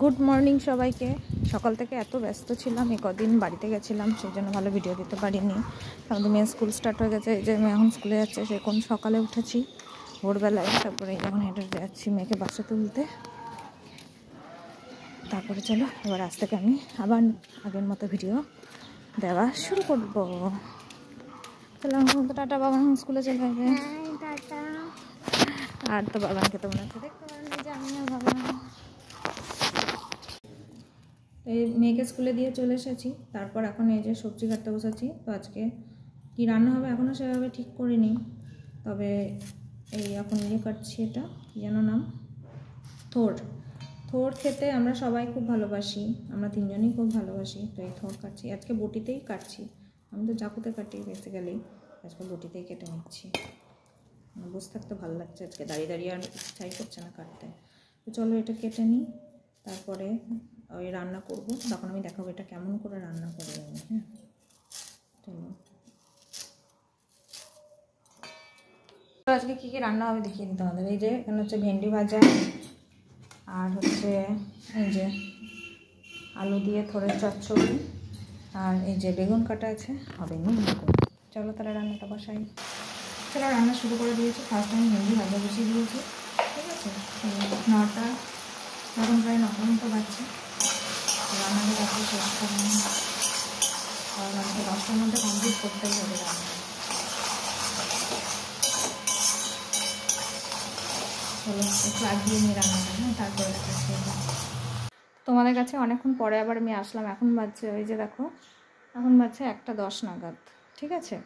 Good morning সবাইকে। সকাল থেকে এত ব্যস্ত ছিলাম, এই কদিন বাড়িতে গেছিলাম, সেই জন্য ভালো ভিডিও দিতে পারিনি। আমাদের মেয়ের স্কুল স্টার্ট হয়ে গেছে, এই যে মেয়ে এখন স্কুলে যাচ্ছে। সে কোন সকালে উঠেছি ভোরবেলায়, তারপরে যখন হেঁটে যাচ্ছি মেয়েকে বাসে তুলতে। তারপরে চলো এবার আজ থেকে আমি আবার আগের মতো ভিডিও দেওয়া শুরু করবো। চলো এখন তো টাটা, বাবা স্কুলে চলে যাবে। আর তো বাবানকে তোমরা দেখতে পারেন যে আমি আর বাবা এই মেয়েকে স্কুলে দিয়ে চলে এসেছি। তারপর এখন এই যে সবজি কাটতে বসেছি। তো আজকে কী রান্না হবে এখনও সেভাবে ঠিক করিনি, তবে এই এখন কাটছি, এটা কী যেন নাম, থোড়। থোড় খেতে আমরা সবাই খুব ভালোবাসি, আমরা তিনজনই খুব ভালোবাসি। তো এই থোড় কাটছি, আজকে বটিতেই কাটছি। আমি তো চাকুতে কাটি বেসিক্যালি, আজকে বটিতেই কেটে নিচ্ছি। বসে থাকতে ভালো লাগছে আজকে, দাঁড়িয়ে দাঁড়িয়ে আর ইচ্ছাই করছে না কাটতে। তো চলো এটা কেটে নিই, তারপরে ওই রান্না করব। তখন আমি দেখাবো এটা কেমন করে রান্না করে আমি। হ্যাঁ চলো, আজকে কী কী রান্না হবে দেখিয়ে দিই তোমাদের। এই যে এখানে হচ্ছে ভেন্ডি ভাজা, আর হচ্ছে এই যে আলু দিয়ে থোড়ের চচ্চড়ি, আর এই যে বেগুন কাটা আছে, হবে নি। চলো তাহলে রান্নাটা বসাই। চলো রান্না শুরু করে দিয়েছি। ফার্স্ট আমি ভেন্ডি ভাজা বসিয়ে দিয়েছি, ঠিক আছে। 9টা, এখন প্রায় 9টা মতো বাজছে। রান্নাটা রাখতে শেষ করিনি, কারণ আমাকে 10টার মধ্যে কমপ্লিট করতেই হবে রান্না। চলো একটু আগিয়ে নিয়ে রান্নাটা, হ্যাঁ তারপরে তোমাদের কাছে অনেকক্ষণ পরে আবার আমি আসলাম। এখন বাজছে ওই যে দেখো, এখন বাজছে 1:10 নাগাদ, ঠিক আছে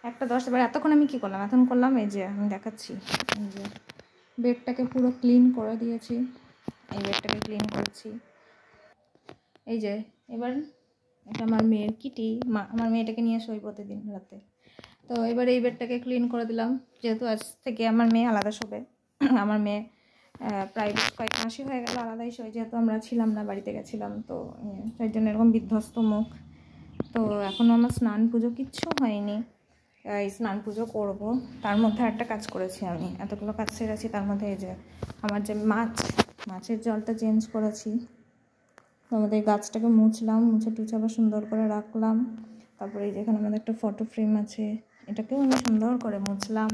1:10। এবার এতক্ষণ আমি কী করলাম, এখন করলাম এই যে আমি দেখাচ্ছি, এই যে বেডটাকে পুরো ক্লিন করে দিয়েছি। এই বেডটাকে ক্লিন করেছি, এই যে। এবার এটা আমার মেয়ের কিটি, আমার মেয়েটাকে নিয়ে শোই প্রতিদিন রাতে। তো এবার এই বেডটাকে ক্লিন করে দিলাম, যেহেতু আজ থেকে আমার মেয়ে আলাদা শোবে। আমার মেয়ে প্রায় কয়েক মাসই হয়ে গেল আলাদাই শোয়, যেহেতু আমরা ছিলাম না, বাড়িতে গেছিলাম। তো সেই জন্য এরকম বিধ্বস্ত মুখ। তো এখনও আমার স্নান পুজো কিচ্ছু হয়নি, এই স্নান পুজো করব। তার মধ্যে একটা কাজ করেছি আমি, এতগুলো কাজ সেরেছি। তার মধ্যে এই যে আমার যে মাছের জলটা চেঞ্জ করেছি, আমাদের গাছটাকে মুছলাম, মুছে টুছে আবার সুন্দর করে রাখলাম। তারপরে এই যেখানে আমাদের একটা ফটো ফ্রেম আছে, এটাকেও আমি সুন্দর করে মুছলাম।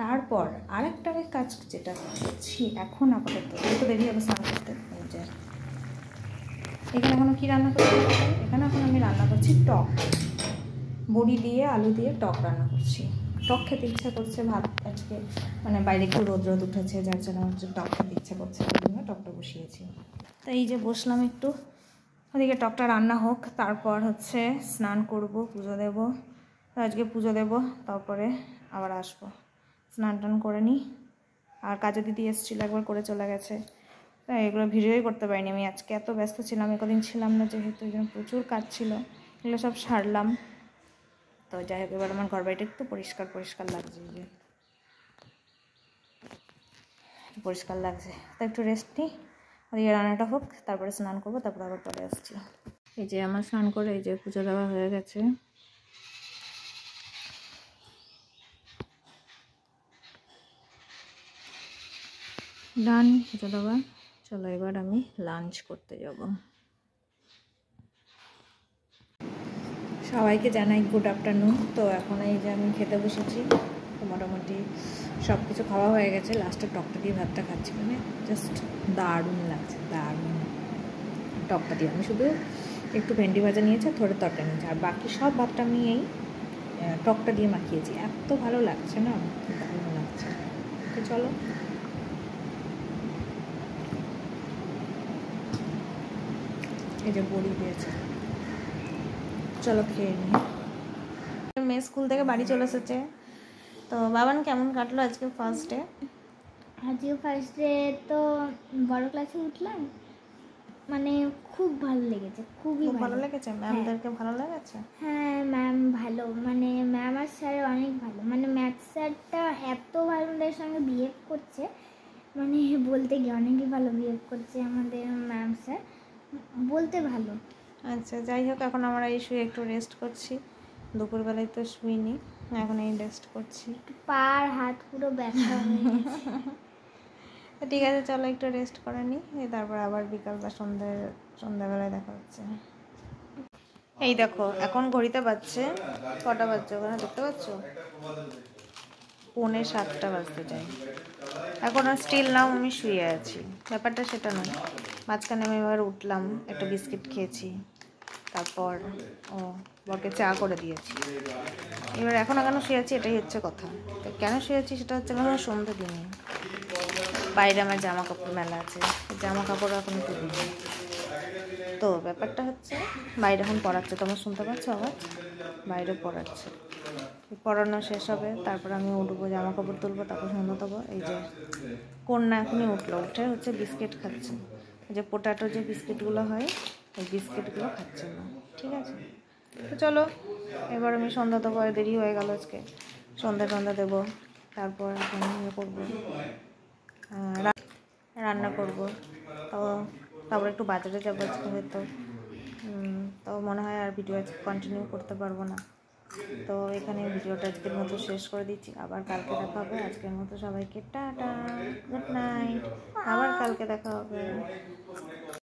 তারপর আরেকটা কাজ যেটা করছি এখন আপাতত, একটু দেরি হবে স্নান করতে। এই যে এখানে এখনও কী রান্না করছি, এখানে এখন আমি রান্না করছি টক, বড়ি দিয়ে আলু দিয়ে টক রান্না করছি। টক খেতে ইচ্ছা করছে, ভাত আজকে মানে বাইরে একটু রোদ উঠেছে, যার জন্য হচ্ছে টক খেতে ইচ্ছা করছে, ওই জন্য টকটা বসিয়েছি। তো এই যে বসলাম একটু, ওদিকে টকটা রান্না হোক, তারপর হচ্ছে স্নান করব, পুজো দেব। আজকে পুজো দেব, তারপরে আবার আসবো, স্নান টান করে নিই। আর কাজে দিদি এসেছিলো, একবার করে চলে গেছে। তাই এগুলো ভিডিওই করতে পারিনি আমি, আজকে এত ব্যস্ত ছিলাম, কদিন ছিলাম না যেহেতু, এই জন্য প্রচুর কাজ ছিল, এগুলো সব সারলাম। তো যাই হোক, এবার আমার ঘর বাড়িটা একটু পরিষ্কার পরিষ্কার লাগছে, যে পরিষ্কার লাগছে। তো একটু রেস্ট নিই, ওদিকে রান্নাটা হোক, তারপরে স্নান করবো, তারপরে আবার পরে আসছি। এই যে আমার স্নান করে এই যে পুজো দেওয়া হয়ে গেছে। ডান পুজো দেওয়া। চলো এবার আমি লাঞ্চ করতে যাব। সবাইকে জানাই গুড আফটারনুন। তো এখন এই যে আমি খেতে বসেছি, তো মোটামুটি সব কিছু খাওয়া হয়ে গেছে। লাস্টে টকটা দিয়ে ভাতটা খাচ্ছি, মানে জাস্ট দারুণ লাগছে, দারুণ। টকটা দিয়ে আমি শুধু একটু ভেন্ডি ভাজা নিয়েছি, থোড়ের তরকারি নিয়েছি, আর বাকি সব ভাতটা আমি এই টকটা দিয়ে মাখিয়েছি। এত ভালো লাগছে না, দারুণ লাগছে। তো চলো, এই যে বড়ি দিয়েছে, চলো খেয়ে নিই। মেয়ে স্কুল থেকে বাড়ি চলে এসেছে। তো বাবান কেমন কাটলো আজকে ফার্স্ট ডে? আজকে ফার্স্ট ডে তো বড় ক্লাসে উঠলাম, মানে খুব ভালো লেগেছে, খুবই ভালো লেগেছে। ম্যামদেরকে ভালো লেগেছে? হ্যাঁ ম্যাম ভালো, মানে ম্যাম আর স্যার অনেক ভালো, মানে ম্যাথ স্যারটা এত ভালো আমাদের সঙ্গে বিহেভ করছে, মানে বলতে গিয়ে অনেকই ভালো বিহেভ করছে আমাদের ম্যাম স্যার, বলতে ভালো। আচ্ছা যাই হোক, এখন আমরা এই শুয়ে একটু রেস্ট করছি। দুপুরবেলায় তো শুইনি, এখন এই রেস্ট করছি। পা আর হাত পুরো ব্যথা হয়ে গেছে। তো ঠিক আছে, চলো একটু রেস্ট করে নিই, তারপর আবার বিকাল বা সন্ধ্যাবেলায় দেখা হচ্ছে। এই দেখো এখন ঘড়িতে বাজছে কটা বাজছে ওখানে দেখতে পাচ্ছ, 6:45 বাজতে চাই। এখন আর স্টিল নাও আমি শুয়ে আছি, ব্যাপারটা সেটা নয়। মাঝখানে আমি এবার উঠলাম, একটা বিস্কিট খেয়েছি, তারপর বরকে চা করে দিয়েছি। এবার এখন এখনও শুয়ে আছি, এটাই হচ্ছে কথা। তো কেন শুয়ে আছি সেটা হচ্ছে আমার সন্ধ্যে দিনে বাইরে আমার জামা কাপড় মেলা আছে, জামা কাপড় এখনো তুলিনি। তো ব্যাপারটা হচ্ছে বাইরে এখন পড়াচ্ছে, তোমরা শুনতে পাচ্ছ আওয়াজ, বাইরে পড়াচ্ছে। পড়ানো শেষ হবে, তারপর আমি উঠবো, জামা কাপড় তুলবো, তারপর সন্ধ্যা দেবো। এই যে কন্যা এখনই উঠলো, উঠে হচ্ছে বিস্কিট খাচ্ছে, যে পোটাটো যে বিস্কিটগুলো হয় ওই বিস্কিটগুলো খাচ্ছে না, ঠিক আছে। তো চলো এবার আমি সন্ধ্যা দেবো, দেরি হয়ে গেল আজকে, সন্ধ্যা দেবো, তারপর এখন ইয়ে করবো, রান্না করব। তো তারপর একটু বাজারে যাবো আজকে হয়তো, তো মনে হয় আর ভিডিও আজকে কন্টিনিউ করতে পারবো না। তো এখানে ভিডিওটা আজকের মতো শেষ করে দিচ্ছি, আবার কালকে দেখা হবে। আজকের মতো সবাইকে টাটা, গুড নাইট, আবার কালকে দেখা হবে।